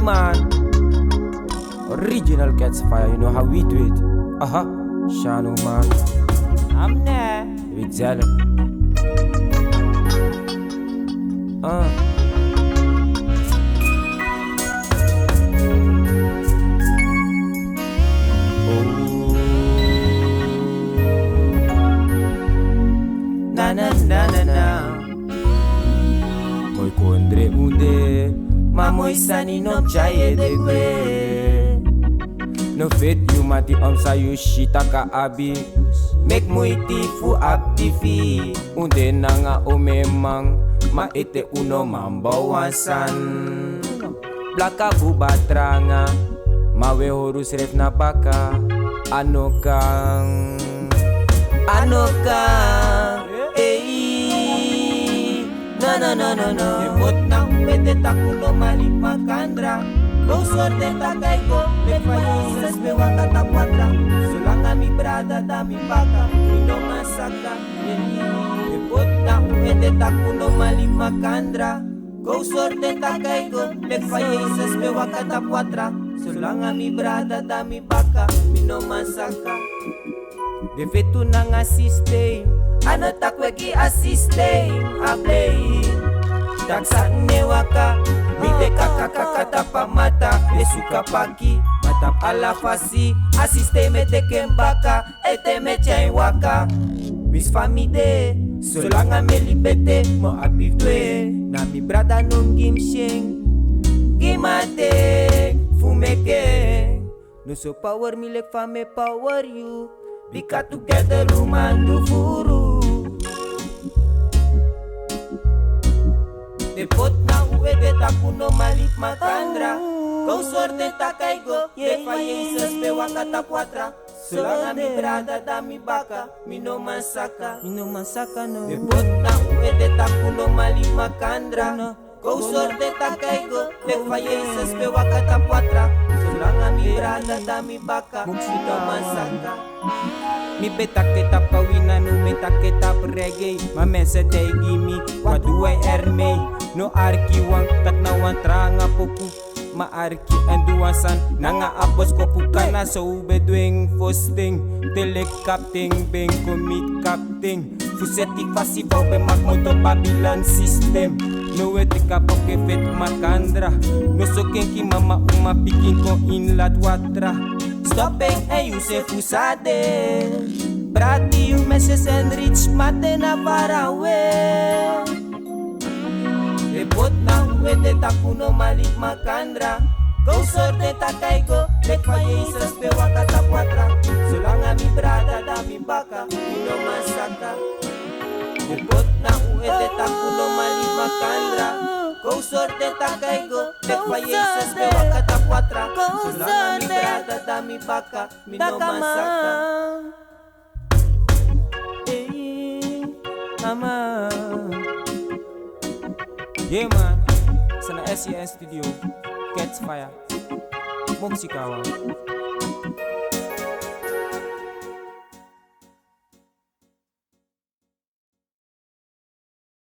man. Original Catch Fire, you know how we do it. Shano man. I'm there. We tell him. Na na na na na. Moi kondre unde, ma moi sani no chaye de kwe. No fit you mati omsa you shitaka abi. Make moi tifu activi. Unde nanga o memang, ma ete uno mambo wansan. Blaka bubatranga, ma we horus ref na baka. Anokang, no. Debot na uwede takulo malik makandra. Go sorte takaigo, le fallisas me wakata cuatra. Sulanga mi brada da mi baka, mi no masaka. Debot na uwede takulo malik makandra. Go sorte takaigo, le fallisas me wakata cuatra. Sulanga mi brada da mi baka, mi no masaka. De fetu nang assiste, ano takweki assiste, a play. Taksa newaka, bide kakakakata pamata, esuka paki, matap ala fasi, assiste me tekembaka, ete me waka. Mis famide, solanga me libete, mo apitwe, na mi brada non gimsheng, gimate, fumeke, no so power mi lek fame power you. Bika together rumandu furu. Depot na uwede takuno malik makandra. Kau sorte takaigo, le fallisas pe wakata cuatra. Solanga mi brada da mi baka, mi no masaka no. Depot na uwede takuno malik makandra. Kau sorte takaigo, le fallisas pe wakata cuatra. Solanga mi brada da mi baka, mi no masaka. Mi betake tap kawina no me take tap reggae. Ma mense te gimme, what do I ermee? No arki wang tak na wan tranga poku. Ma arki en duasan, nanga apos ko pukana so bedwing fosting. Telecapting, beng commit capting. Fuseti fasi bau be mak moto Babylon system. No etika poke fet makandra. No so kenki mama uma pikin ko in la watra. Stopping en you se fusade. Brati you meses en rich mate na parawe. Debot na uwede takuno malik makandra. Go sorte takaigo, lek fallisas pe wakata cuatra. Solanga mi brada da mi baka, mi no masaka. Debot na uwede takuno malik makandra. Go sorte takaigo, lek fallisas pe wakata cuatra. Solanga mi brada da mi baka, mi no masaka. Mama. Yeah man, sana SEN Studio, Catch Fire, Moksikawa.